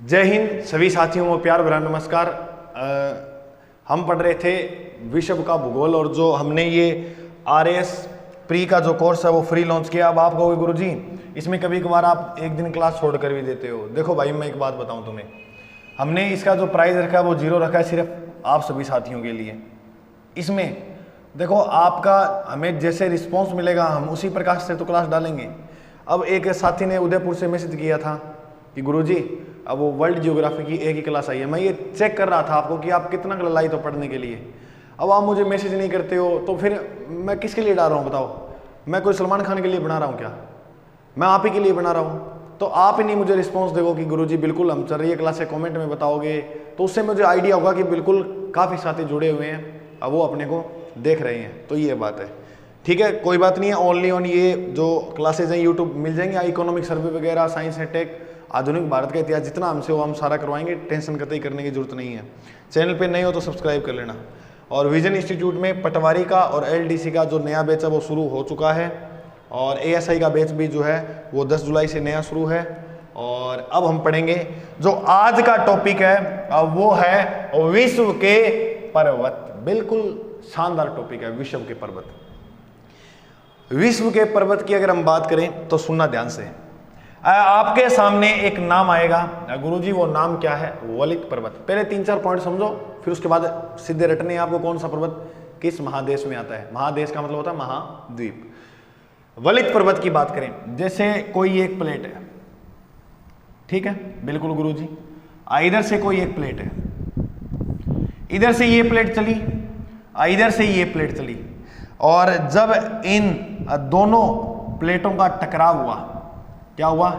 जय हिंद सभी साथियों को प्यार भरा नमस्कार। हम पढ़ रहे थे विश्व का भूगोल और जो हमने ये RAS प्री का जो कोर्स है वो फ्री लॉन्च किया। अब आप कहोगे गुरुजी इसमें कभी कभार आप एक दिन क्लास छोड़ कर भी देते हो। देखो भाई मैं एक बात बताऊं तुम्हें, हमने इसका जो प्राइस रखा है वो 0 रखा है सिर्फ आप सभी साथियों के लिए। इसमें देखो आपका हमें जैसे रिस्पॉन्स मिलेगा हम उसी प्रकार से तो क्लास डालेंगे। अब एक साथी ने उदयपुर से मैसेज किया था कि गुरुजी अब वो वर्ल्ड जियोग्राफी की एक ही क्लास आई है। मैं ये चेक कर रहा था आपको कि आप कितना लाई तो पढ़ने के लिए। अब आप मुझे मैसेज नहीं करते हो तो फिर मैं किसके लिए डाल रहा हूँ बताओ? मैं कोई सलमान खान के लिए बना रहा हूँ क्या? मैं आप ही के लिए बना रहा हूँ। तो आप ही नहीं मुझे रिस्पॉन्स देखो कि गुरुजी बिल्कुल हम चल रही है क्लास से कमेंट में बताओगे तो उससे मुझे आइडिया होगा कि बिल्कुल काफ़ी साथी जुड़े हुए हैं, अब वो अपने को देख रहे हैं। तो ये बात है, ठीक है, कोई बात नहीं है। ओनली ऑन ये जो क्लासेज हैं यूट्यूब मिल जाएंगे, इकोनॉमिक सर्वे वगैरह, साइंस है, टेक, आधुनिक भारत का इतिहास, जितना हमसे हो हम सारा करवाएंगे। टेंशन कतई करने की जरूरत नहीं है। चैनल पे नए हो तो सब्सक्राइब कर लेना। और विजन इंस्टीट्यूट में पटवारी का और LDC का जो नया बैच है वो शुरू हो चुका है और ASI का बैच भी जो है वो 10 जुलाई से नया शुरू है। और अब हम पढ़ेंगे जो आज का टॉपिक है, अब वो है विश्व के पर्वत। बिल्कुल शानदार टॉपिक है विश्व के पर्वत। विश्व के पर्वत की अगर हम बात करें तो सुनना ध्यान से। आपके सामने एक नाम आएगा, गुरुजी वो नाम क्या है? वलित पर्वत। पहले 3-4 पॉइंट समझो, फिर उसके बाद सीधे रटने आपको कौन सा पर्वत किस महादेश में आता है। महादेश का मतलब होता है महाद्वीप। वलित पर्वत की बात करें, जैसे कोई एक प्लेट है, ठीक है, बिल्कुल गुरुजी, इधर से कोई एक प्लेट है, इधर से ये प्लेट चली, इधर से ये प्लेट चली, और जब इन दोनों प्लेटों का टकराव हुआ, क्या हुआ?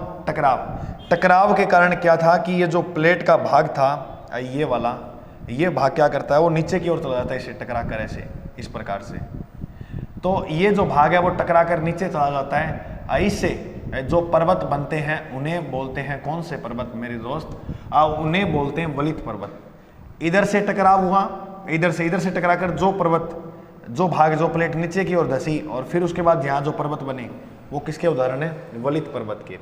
टकराव के कारण क्या था कि ये जो प्लेट का भाग था ये वाला, ये भाग क्या करता है वो नीचे की ओर चला जाता है इसे टकरा कर, ऐसे इस प्रकार से। तो ये जो भाग है वो टकरा कर नीचे चला जाता है। इससे जो पर्वत बनते हैं उन्हें बोलते हैं कौन से पर्वत मेरे दोस्त? उन्हें बोलते हैं वलित पर्वत। इधर से टकराव हुआ, इधर से टकरा कर जो पर्वत, जो भाग, जो प्लेट नीचे की ओर धसी और फिर उसके बाद यहाँ जो पर्वत बने वो किसके उदाहरण है? वलित पर्वत के।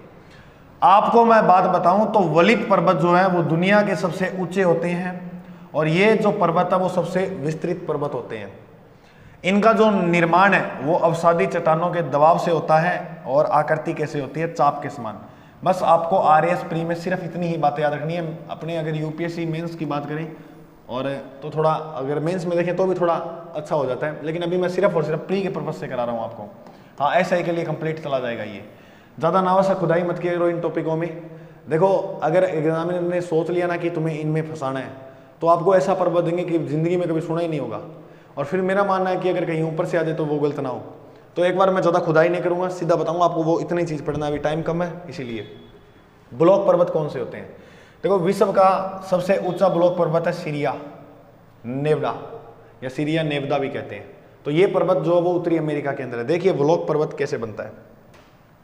आपको मैं बात बताऊं तो वलित पर्वत जो है वो दुनिया के सबसे ऊंचे होते हैं और ये जो पर्वत है वो सबसे विस्तृत पर्वत होते हैं। इनका जो निर्माण है वो अवसादी चट्टानों के दबाव से होता है और आकृति कैसे होती है? चाप के समान। बस आपको RAS प्री में सिर्फ इतनी ही बातें याद रखनी है। अपने अगर UPSC मेंस की बात करें और तो थोड़ा अगर मेंस में देखें तो भी थोड़ा अच्छा हो जाता है, लेकिन अभी मैं सिर्फ और सिर्फ प्री के पर्पज से करा रहा हूँ आपको। हाँ, SI के लिए कंप्लीट चला जाएगा ये। ज़्यादा नावसा खुदाई मत किया करो इन टॉपिकों में। देखो अगर एग्जामिनर ने सोच लिया ना कि तुम्हें इनमें फंसाना है तो आपको ऐसा पर्वत देंगे कि जिंदगी में कभी सुना ही नहीं होगा। और फिर मेरा मानना है कि अगर कहीं ऊपर से आ जाए तो वो गलत ना हो। तो एक बार मैं ज़्यादा खुदाई नहीं करूँगा, सीधा बताऊँगा आपको, वो इतनी चीज़ पढ़ना, अभी टाइम कम है इसीलिए। ब्लॉक पर्वत कौन से होते हैं? देखो विश्व का सबसे ऊँचा ब्लॉक पर्वत है सीरिया नेवडा, या सीरिया नेवदा भी कहते हैं। तो ये पर्वत जो वो उत्तरी अमेरिका के अंदर है। देखिए ब्लॉक पर्वत कैसे बनता है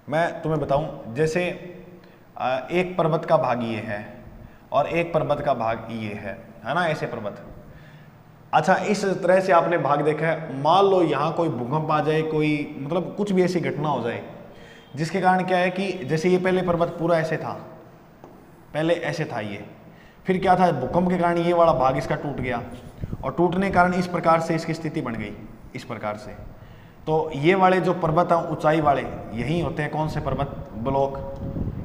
मैं तुम्हें बताऊं। जैसे एक पर्वत का भाग ये है और एक पर्वत का भाग ये है ना, ऐसे पर्वत। अच्छा, इस तरह से आपने भाग देखा है। मान लो यहाँ कोई भूकंप आ जाए, कोई मतलब कुछ भी ऐसी घटना हो जाए जिसके कारण क्या है कि जैसे ये पहले पर्वत पूरा ऐसे था, पहले ऐसे था ये, फिर क्या था, भूकंप के कारण ये वाला भाग इसका टूट गया और टूटने के कारण इस प्रकार से इसकी स्थिति बन गई, इस प्रकार से। तो ये वाले जो पर्वत हैं ऊंचाई वाले यही होते हैं कौन से पर्वत? ब्लॉक।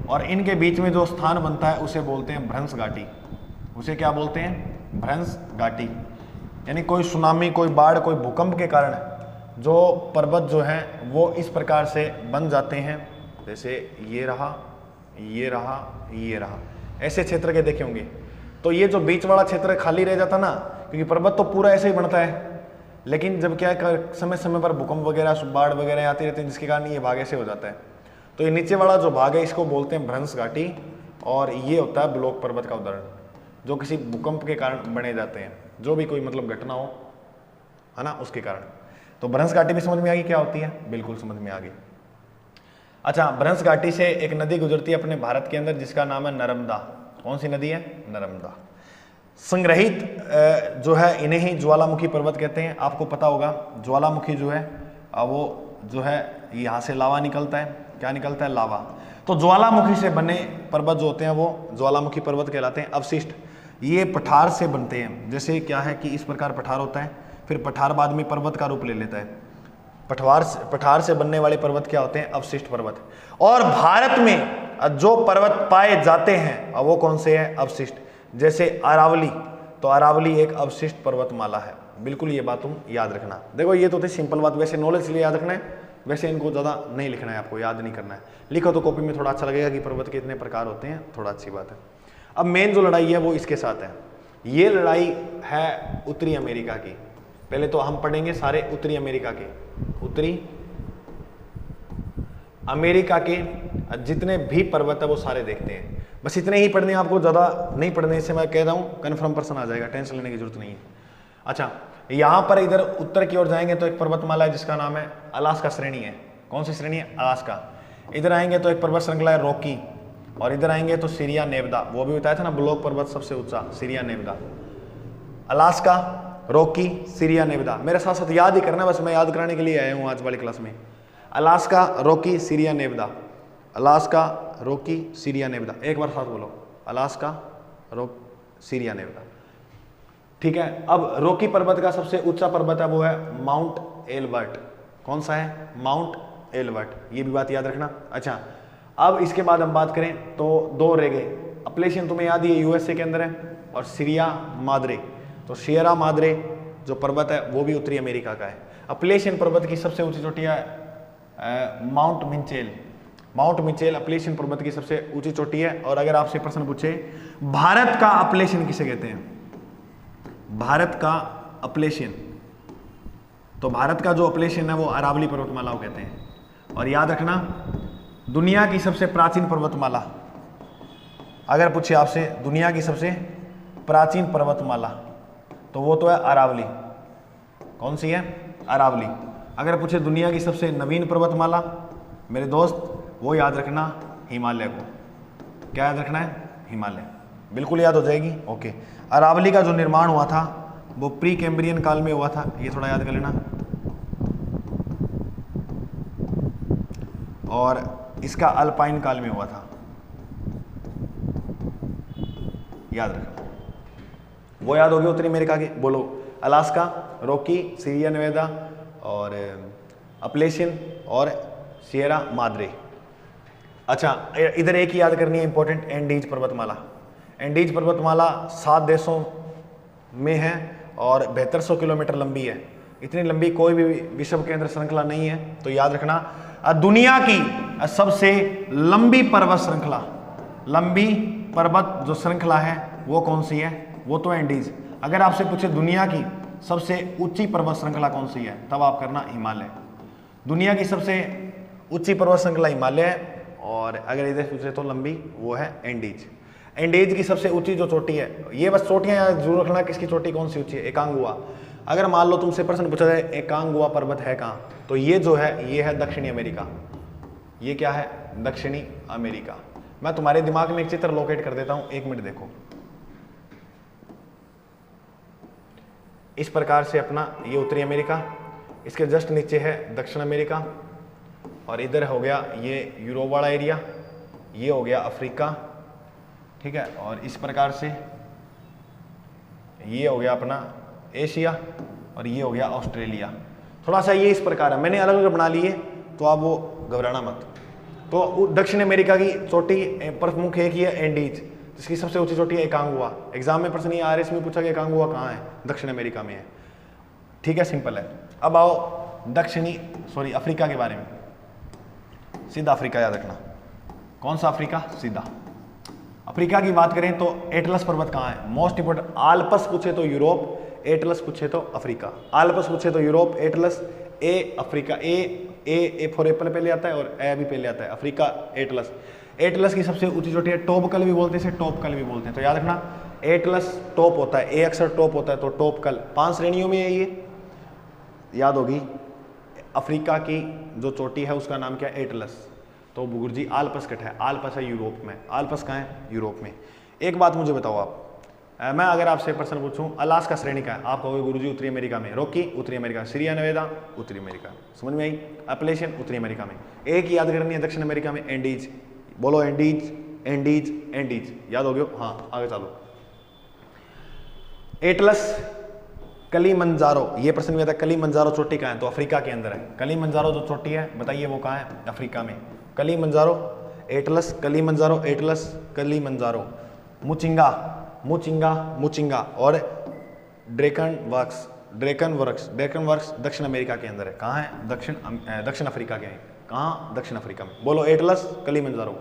और इनके बीच में जो स्थान बनता है उसे बोलते हैं भ्रंश घाटी। उसे क्या बोलते हैं? भ्रंश घाटी। यानी कोई सुनामी, कोई बाढ़, कोई भूकंप के कारण जो पर्वत जो हैं वो इस प्रकार से बन जाते हैं। जैसे ये रहा, ये रहा, ये रहा, ऐसे क्षेत्र के देखे होंगे। तो ये जो बीच वाला क्षेत्र खाली रह जाता ना, क्योंकि पर्वत तो पूरा ऐसे ही बनता है, लेकिन जब क्या है समय समय पर भूकंप वगैरह, बाढ़ वगैरह आती रहती है जिसके कारण ये भाग ऐसे हो जाता है। तो ये नीचे वाला जो भाग है इसको बोलते हैं भ्रंश घाटी और ये होता है ब्लॉक पर्वत का उदाहरण, जो किसी भूकंप के कारण बने जाते हैं, जो भी कोई मतलब घटना हो, है ना, उसके कारण। तो भ्रंश घाटी भी समझ में आ गई क्या होती है? बिल्कुल समझ में आ गई। अच्छा, भ्रंश घाटी से एक नदी गुजरती है अपने भारत के अंदर जिसका नाम है नर्मदा। कौन सी नदी है? नर्मदा। संग्रहित जो है इन्हें ही ज्वालामुखी पर्वत कहते हैं। आपको पता होगा ज्वालामुखी जो है वो जो है यहाँ से लावा निकलता है। क्या निकलता है? लावा। तो ज्वालामुखी से बने पर्वत जो होते हैं वो ज्वालामुखी पर्वत कहलाते हैं। अवशिष्ट ये पठार से बनते हैं। जैसे क्या है कि इस प्रकार पठार होता है, फिर पठार बाद में पर्वत का रूप ले लेता है। पठार से बनने वाले पर्वत क्या होते हैं? अवशिष्ट पर्वत। और भारत में जो पर्वत पाए जाते हैं वो कौन से हैं? अवशिष्ट। जैसे अरावली, तो अरावली एक अवशिष्ट पर्वतमाला है। बिल्कुल ये बात तुम याद रखना। देखो ये तो थी सिंपल बात, वैसे नॉलेज के लिए याद रखना है, वैसे इनको ज़्यादा नहीं लिखना है, आपको याद नहीं करना है। लिखो तो कॉपी में थोड़ा अच्छा लगेगा कि पर्वत के इतने प्रकार होते हैं, थोड़ा अच्छी बात है। अब मेन जो लड़ाई है वो इसके साथ है। ये लड़ाई है उत्तरी अमेरिका की। पहले तो हम पढ़ेंगे सारे उत्तरी अमेरिका के, उत्तरी अमेरिका के जितने भी पर्वत है वो सारे देखते हैं। बस इतने ही पढ़ने, आपको ज़्यादा नहीं पढ़ने, इससे मैं कह रहा हूँ कन्फर्म पर्सन आ जाएगा, टेंशन लेने की जरूरत नहीं है। अच्छा, यहाँ पर इधर उत्तर की ओर जाएंगे तो एक पर्वतमाला है जिसका नाम है अलास्का श्रेणी है। कौन सी श्रेणी है? अलास्का। इधर आएंगे तो एक पर्वत श्रृंखला है रॉकी, और इधर आएंगे तो सीरिया नेवदा, वो भी बताया था ना ब्लॉक पर्वत सबसे ऊंचा Syria Nevada. Alaska, Rocky, Sierra नेवदा, मेरे साथ साथ याद ही करना, बस मैं याद कराने के लिए आया हूँ आज वाली क्लास में। Alaska, Rocky, Sierra Nevada, Alaska, Rocky, Sierra Nevada. एक बार साथ बोलो, अलास्का, सीरिया नेवदा। ठीक है। अब रॉकी पर्वत का सबसे ऊंचा पर्वत है वो है माउंट एल्बर्ट। कौन सा है? माउंट एल्बर्ट, ये भी बात याद रखना। अच्छा, अब इसके बाद हम बात करें तो दो रह गए। अपलेशियन तुम्हें याद ही है, यूएसए के अंदर है, और सीरिया माद्रे। तो सियरा माद्रे जो पर्वत है वो भी उत्तरी अमेरिका का है। अपलेशियन पर्वत की सबसे ऊंची चोटी है mount Mitchell. Mount Mitchell Appalachian पर्वत की सबसे ऊंची चोटी है। और अगर आपसे प्रश्न पूछे भारत का अपलेशियन किसे कहते हैं, भारत का अपलेशियन, तो भारत का जो अपलेशियन है वो अरावली पर्वतमाला को कहते हैं। और याद रखना, दुनिया की सबसे प्राचीन पर्वतमाला, अगर पूछे आपसे दुनिया की सबसे प्राचीन पर्वतमाला, तो वो तो है अरावली। कौन सी है? अरावली। अगर पूछे दुनिया की सबसे नवीन पर्वतमाला, मेरे दोस्त, वो याद रखना हिमालय को। क्या याद रखना है? हिमालय। बिल्कुल याद हो जाएगी। ओके। अरावली का जो निर्माण हुआ था वो प्री कैम्ब्रियन काल में हुआ था, ये थोड़ा याद कर लेना। और इसका अल्पाइन काल में हुआ था, याद रखना। वो याद होगी उत्तरी अमेरिका की। बोलो, अलास्का, रॉकी, सीरिया नेवादा, और अपलेशियन, और सियरा माद्रे। अच्छा, इधर एक ही याद करनी है इंपॉर्टेंट, एंडीज पर्वतमाला। एंडीज पर्वतमाला 7 देशों में है और 7200 किलोमीटर लंबी है। इतनी लंबी कोई भी विश्व के अंदर श्रृंखला नहीं है। तो याद रखना, दुनिया की सबसे लंबी पर्वत श्रृंखला, लंबी पर्वत जो श्रृंखला है वो कौन सी है? वो तो एंडीज। अगर आपसे पूछे दुनिया की सबसे ऊंची पर्वत श्रृंखला कौन सी है, तब आप करना हिमालय। दुनिया की सबसे ऊंची पर्वत श्रृंखला हिमालय है, और अगर इधर पूछे तो लंबी वो है एंडीज। एंडीज की सबसे ऊंची जो चोटी है, ये बस चोटियां जरूर रखना, किसकी चोटी कौन सी ऊंची है? एकांगुआ। अगर मान लो तुमसे प्रश्न पूछा जाए एकांगुआ पर्वत है कहाँ, तो ये जो है ये है दक्षिणी अमेरिका। ये क्या है? दक्षिणी अमेरिका। मैं तुम्हारे दिमाग में एक चित्र लोकेट कर देता हूं, 1 मिनट देखो। इस प्रकार से अपना ये उत्तरी अमेरिका, इसके जस्ट नीचे है दक्षिण अमेरिका, और इधर हो गया ये यूरोप वाला एरिया, ये हो गया अफ्रीका, ठीक है। और इस प्रकार से ये हो गया अपना एशिया, और ये हो गया ऑस्ट्रेलिया। थोड़ा सा ये इस प्रकार है, मैंने अलग अलग बना लिए, तो आप वो घबराना मत। तो दक्षिण अमेरिका की चोटी प्रमुख एक ही है एंडीज, जिसकी सबसे ऊंची चोटी है एकांगुआ। एग्जाम में प्रश्न आरएस में पूछा कि एकांगुआ कहाँ है? दक्षिण अमेरिका में है। ठीक है, सिंपल है। अब आओ अफ्रीका के बारे में। सीधा अफ्रीका याद रखना। कौन सा अफ्रीका? सीधा अफ्रीका की बात करें तो एटलस पर्वत कहाँ है? Most important. आल्पस पूछे तो यूरोप, एटलस पूछे तो अफ्रीका। आल्पस पूछे तो Europe, Atlas, A Africa. A for Apple पहले आता है और ए भी पहले आता है। Africa, Atlas. एटलस की सबसे ऊंची चोटी है, टॉपकल भी बोलते हैं, इसे टॉपकल भी बोलते हैं। तो याद रखना, एटलस टॉप होता है, ए अक्सर टॉप होता है, तो टॉपकल 5 श्रेणियों में है ये, याद होगी। अफ्रीका की जो चोटी है उसका नाम क्या है? एटलस। तो बुगुर्जी आल्पस कट है, आल्पस है यूरोप में। आल्पस कहाँ है? यूरोप में। एक बात मुझे बताओ आप, मैं अगर आपसे प्रश्न पूछूं अलास्का श्रेणी का है, आप कहोगे गुरुजी उत्तरी अमेरिका में। रॉकी उत्तरी अमेरिका, सीरिया नेवादा उत्तरी अमेरिका। समझ में आई? अपलेशियन उत्तरी अमेरिका में। एक याद करनी है दक्षिण अमेरिका में एंडीज, बोलो एंडीज एंडीज एंडीज, याद हो गया? हाँ आगे चलो। एटलस कलीमंजारो, ये प्रश्न में था कलीमंजारो चोटी कहाँ है, तो अफ्रीका के अंदर है। कलीमंजारो जो चोटी है बताइए वो कहाँ है? अफ्रीका में। कलीमंजारो, एटलस कलीमंजारो, एटलस कलीमंजारो। मुचिंगा मुचिंगा मुचिंगा और ड्रेकन वर्क्स, ड्रेकन वर्क्स दक्षिण अमेरिका के अंदर है। कहाँ है? दक्षिण अफ्रीका के हैं। कहाँ? दक्षिण अफ्रीका में। बोलो एटलस कलीमंजारो,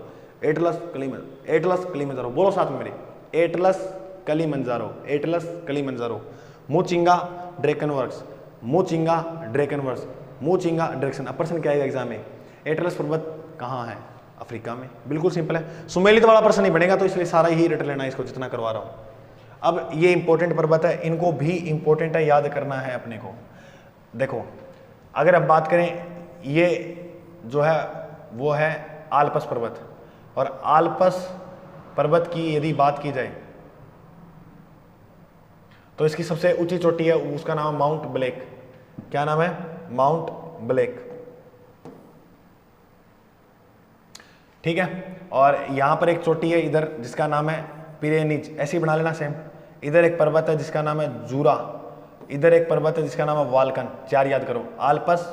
एटलस कलीमंजारो, बोलो साथ में मेरे, Atlas Kilimanjaro, Atlas Kilimanjaro. Muchinga Drakensberg, Muchinga Drakensberg, Muchinga Drakensberg. अब प्रश्न क्या है एग्जाम में? एटलस पर्वत कहाँ है? अफ्रीका में। बिल्कुल सिंपल है, सुमेलित वाला प्रश्न नहीं बनेगा, तो इसलिए सारा ही रट लेना इसको जितना करवा रहा हूँ। अब ये इंपॉर्टेंट पर्वत है, इनको भी इंपॉर्टेंट है, याद करना है अपने को। देखो अगर अब बात करें, ये जो है वो है आल्पस पर्वत, और आल्पस पर्वत की यदि बात की जाए तो इसकी सबसे ऊंची चोटी है, उसका नाम है माउंट ब्लैक। क्या नाम है? Mount black. ठीक है, और यहां पर एक चोटी है इधर जिसका नाम है पिरेनीज, ऐसे ही बना लेना सेम। इधर एक पर्वत है जिसका नाम है जूरा, इधर एक पर्वत है जिसका नाम है वाल्कन। चार याद करो, Alps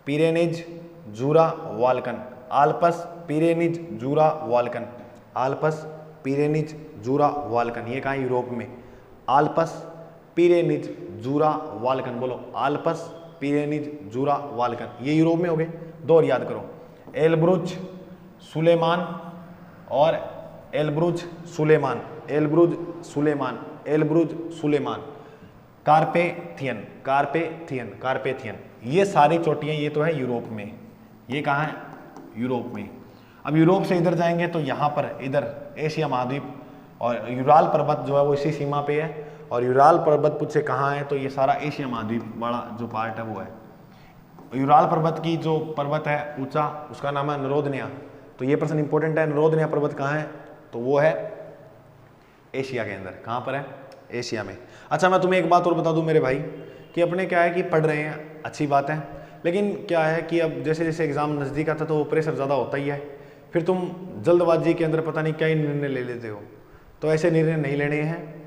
Pyrenees Jura Balkan, Alps Pyrenees Jura Balkan, Alps Pyrenees Jura Balkan. ये कहाँ? यूरोप में। आल्पस पिरेनीज जूरा वाल्कन, बोलो आल्पस पिरेनीज जूरा वाल्कन, ये यूरोप में हो गए। दो और याद करो, एलब्रुज सुलेमान और Elburz Sulaiman, Elburz Sulaiman, Elburz Sulaiman. Carpathian, Carpathian, Carpathian, ये सारी चोटियां ये तो है यूरोप में। ये कहाँ है? यूरोप में। अब यूरोप से इधर जाएंगे तो यहाँ पर इधर एशिया महाद्वीप और यूराल पर्वत जो है वो इसी सीमा पे है, और यूराल पर्वत पूछे कहाँ है, तो ये सारा एशिया महाद्वीप बड़ा जो पार्ट है वो है। यूराल पर्वत की जो पर्वत है ऊंचा, उसका नाम है नरोदनिया। तो ये प्रश्न इंपॉर्टेंट है, नरोदनिया पर्वत कहाँ है? तो वो है एशिया के अंदर। कहाँ पर है? एशिया में। अच्छा मैं तुम्हें एक बात और बता दूं मेरे भाई, कि अपने क्या है कि पढ़ रहे हैं, अच्छी बात है, लेकिन क्या है कि अब जैसे जैसे एग्जाम नज़दीक आता तो प्रेशर ज़्यादा होता ही है, फिर तुम जल्दबाजी के अंदर पता नहीं क्या ही निर्णय ले लेते हो। तो ऐसे निर्णय नहीं लेने हैं।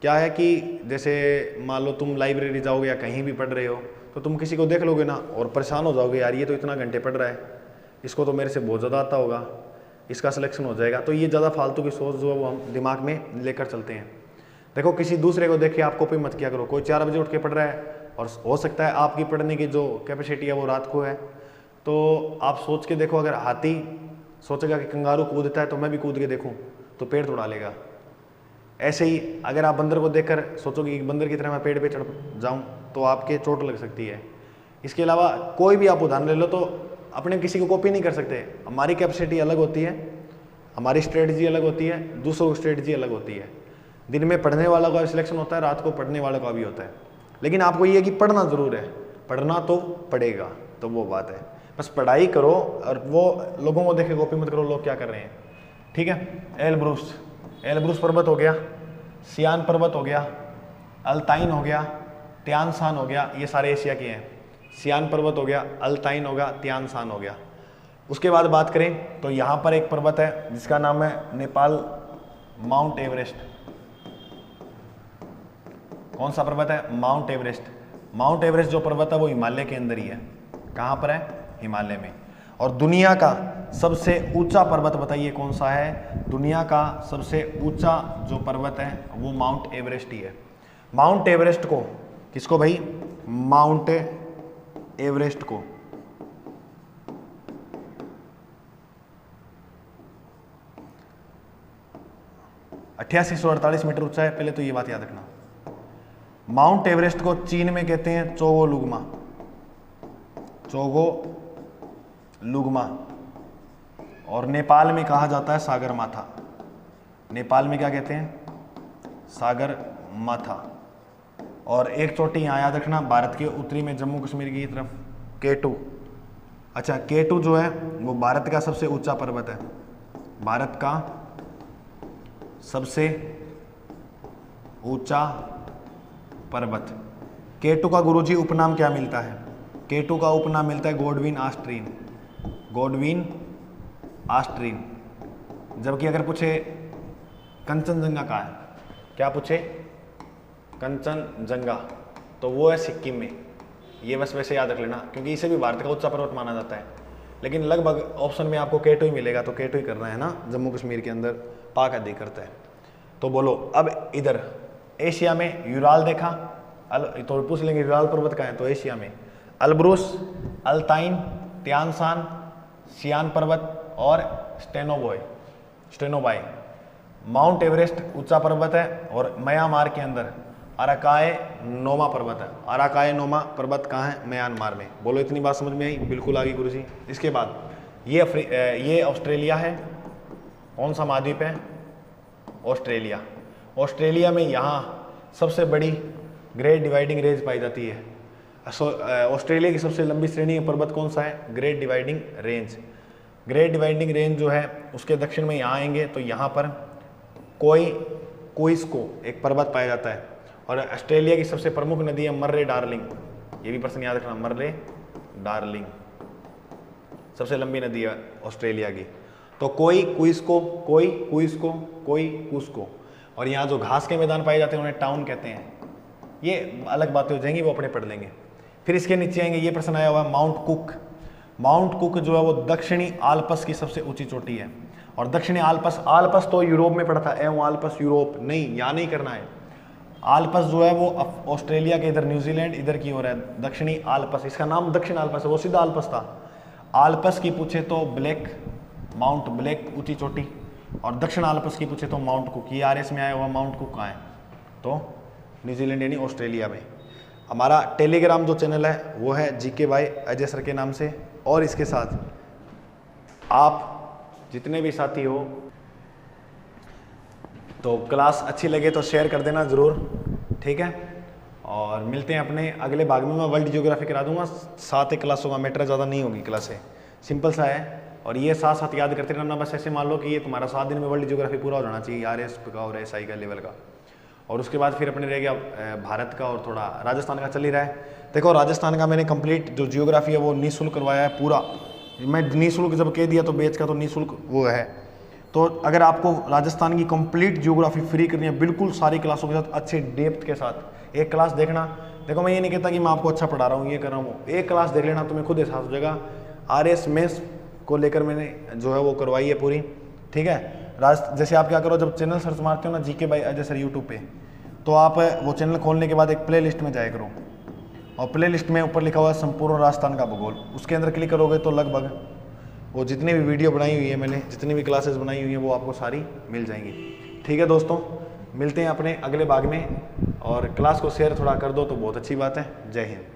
क्या है कि जैसे मान लो तुम लाइब्रेरी जाओगे या कहीं भी पढ़ रहे हो, तो तुम किसी को देख लोगे ना और परेशान हो जाओगे, यार ये तो इतना घंटे पढ़ रहा है, इसको तो मेरे से बहुत ज़्यादा आता होगा, इसका सिलेक्शन हो जाएगा। तो ये ज़्यादा फालतू की सोच जो है वो हम दिमाग में लेकर चलते हैं। देखो किसी दूसरे को देख के आप कॉपी मत किया करो। कोई 4 बजे उठ के पढ़ रहा है और हो सकता है आपकी पढ़ने की जो कैपेसिटी है वो रात को है, तो आप सोच के देखो, अगर हाथी सोचेगा कि कंगारू कूदता है तो मैं भी कूद के देखूं, तो पेड़ तोड़ा लेगा। ऐसे ही अगर आप बंदर को देखकर सोचोगे कि बंदर की तरह मैं पेड़ पे चढ़ जाऊं, तो आपके चोट लग सकती है। इसके अलावा कोई भी आप उदाहरण ले लो, तो अपने किसी को कॉपी नहीं कर सकते। हमारी कैपेसिटी अलग होती है, हमारी स्ट्रेटजी अलग होती है, दूसरों की स्ट्रेटजी अलग होती है। दिन में पढ़ने वाला का सिलेक्शन होता है, रात को पढ़ने वाले का भी होता है। लेकिन आपको ये कि पढ़ना ज़रूर है, पढ़ना तो पड़ेगा, तो वो बात है। बस पढ़ाई करो और वो लोगों को देखे कॉपी मत करो लोग क्या कर रहे हैं। ठीक है, एलब्रूस पर्वत हो गया, सियान पर्वत हो गया, अल्ताइन हो गया, तियान शान हो गया, ये सारे एशिया के हैं। सियान पर्वत हो गया, अल्ताइन हो गया, तियान शान हो गया। उसके बाद बात करें तो यहाँ पर एक पर्वत है जिसका नाम है नेपाल माउंट एवरेस्ट। कौन सा पर्वत है? Mount Everest. माउंट एवरेस्ट जो पर्वत है वो हिमालय के अंदर ही है। कहाँ पर है? हिमालय में। और दुनिया का सबसे ऊंचा पर्वत बताइए कौन सा है? दुनिया का सबसे ऊंचा जो पर्वत है वो माउंट एवरेस्ट ही है। माउंट एवरेस्ट को, किसको भाई? माउंट एवरेस्ट को 8848 मीटर ऊंचा है। पहले तो ये बात याद रखना। माउंट एवरेस्ट को चीन में कहते हैं चोगोलुंगमा, चोगोलुंगमा, और नेपाल में कहा जाता है सागरमाथा। नेपाल में क्या कहते हैं? सागरमाथा। और एक चोटी यहाँ याद रखना, भारत के उत्तरी में जम्मू कश्मीर की तरफ K2। अच्छा, K2 जो है वो भारत का सबसे ऊंचा पर्वत है, भारत का सबसे ऊंचा पर्वत। K2 का गुरुजी उपनाम क्या मिलता है? K2 का उपनाम मिलता है गॉडविन ऑस्ट्रीन, गॉडविन ऑस्ट्रीन। जबकि अगर पूछे कंचनजंगा कहाँ है, क्या पूछे कंचनजंगा, तो वो है सिक्किम में। ये बस वैसे याद रख लेना, क्योंकि इसे भी भारत का उच्च पर्वत माना जाता है। लेकिन लगभग ऑप्शन में आपको K2 ही मिलेगा, तो K2 ही करना है ना, जम्मू कश्मीर के अंदर पाक अधिकृत है। तो बोलो अब इधर एशिया में यूराल देखा, तो पूछ लेंगे यूराल पर्वत कहाँ है, तो एशिया में अल्ब्रुस, अल्ताइन, त्यानसान, सियान पर्वत और स्टेनोबाई। माउंट एवरेस्ट ऊंचा पर्वत है, और म्यांमार के अंदर अराकाय नोमा पर्वत है। अराकाय नोमा पर्वत कहाँ है, म्यांमार में। बोलो इतनी बात समझ में आई, बिल्कुल आ गई गुरुजी। इसके बाद ये ऑस्ट्रेलिया है, कौन सा महाद्वीप है, ऑस्ट्रेलिया। ऑस्ट्रेलिया में यहाँ सबसे बड़ी ग्रेट डिवाइडिंग रेंज पाई जाती है। ऑस्ट्रेलिया की सबसे लंबी श्रेणी पर्वत कौन सा है, great dividing range. Great dividing range जो है उसके दक्षिण में यहाँ आएंगे तो यहाँ पर कोइस्को एक पर्वत पाया जाता है। और ऑस्ट्रेलिया की सबसे प्रमुख नदी है मर्रे डार्लिंग, ये भी प्रश्न याद रखना, मर्रे डार्लिंग सबसे लंबी नदी है ऑस्ट्रेलिया की। तो कोई, और यहाँ जो घास के मैदान पाए जाते हैं उन्हें टाउन कहते हैं। ये अलग बातें हो जाएंगी, वो अपने पढ़ लेंगे। फिर इसके नीचे आएंगे, ये प्रश्न आया हुआ है माउंट कुक। माउंट कुक जो है वो दक्षिणी आल्प्स की सबसे ऊंची चोटी है। और दक्षिणी आल्प्स तो यूरोप में पड़ता है, आल्प्स यूरोप नहीं, यहाँ नहीं करना है। आल्प्स जो है वो ऑस्ट्रेलिया के इधर, न्यूजीलैंड इधर की ओर है, दक्षिणी आल्प्स, इसका नाम दक्षिण आल्प्स है, वो सीधा आल्प्स था। आल्प्स की पूछे तो माउंट ब्लैक ऊंची चोटी, और दक्षिण आल्प्स की पूछे तो माउंट कुक। ये आरएस में आया हुआ माउंट कुक कहाँ है, तो न्यूजीलैंड यानी ऑस्ट्रेलिया में। हमारा टेलीग्राम जो चैनल है वो है GK बाय अजय सर के नाम से। और इसके साथ आप जितने भी साथी हो, तो क्लास अच्छी लगे तो शेयर कर देना ज़रूर, ठीक है। और मिलते हैं अपने अगले भाग में। मैं वर्ल्ड ज्योग्राफी करा दूंगा, 7 एक क्लास होगा, मैटर ज़्यादा नहीं होगी क्लासें, सिंपल सा है। और ये साथ साथ याद करते रहना, बस ऐसे मान लो कि ये तुम्हारा 7 दिन में वर्ल्ड ज्योग्राफी पूरा हो जाना चाहिए, RS का और SI का लेवल का। और उसके बाद फिर अपने रह गया भारत का और थोड़ा राजस्थान का चल ही रहा है। देखो राजस्थान का मैंने कंप्लीट जो जियोग्राफी है वो निःशुल्क करवाया है पूरा। मैं निःशुल्क जब कह दिया तो बैच का तो निःशुल्क वो है। तो अगर आपको राजस्थान की कंप्लीट जियोग्राफी फ्री करनी है, बिल्कुल सारी क्लासों के साथ अच्छे डेप्थ के साथ, एक क्लास देखना। देखो मैं ये नहीं कहता कि मैं आपको अच्छा पढ़ा रहा हूँ, ये कर रहा हूँ, एक क्लास देख लेना, तुम्हें खुद एहसास हो जाएगा। RS मेंस को लेकर मैंने जो है वो करवाई है पूरी, ठीक है। जैसे आप क्या करो, जब चैनल सर्च मारते हो ना GK by Ajay sir YouTube पे, तो आप वो चैनल खोलने के बाद एक प्ले लिस्ट में जाया करो, और प्ले लिस्ट में ऊपर लिखा हुआ है संपूर्ण राजस्थान का भूगोल, उसके अंदर क्लिक करोगे तो लगभग वो जितनी भी वीडियो बनाई हुई है मैंने, जितनी भी क्लासेस बनाई हुई हैं वो आपको सारी मिल जाएंगी, ठीक है दोस्तों। मिलते हैं अपने अगले भाग में, और क्लास को शेयर थोड़ा कर दो तो बहुत अच्छी बात है। जय हिंद।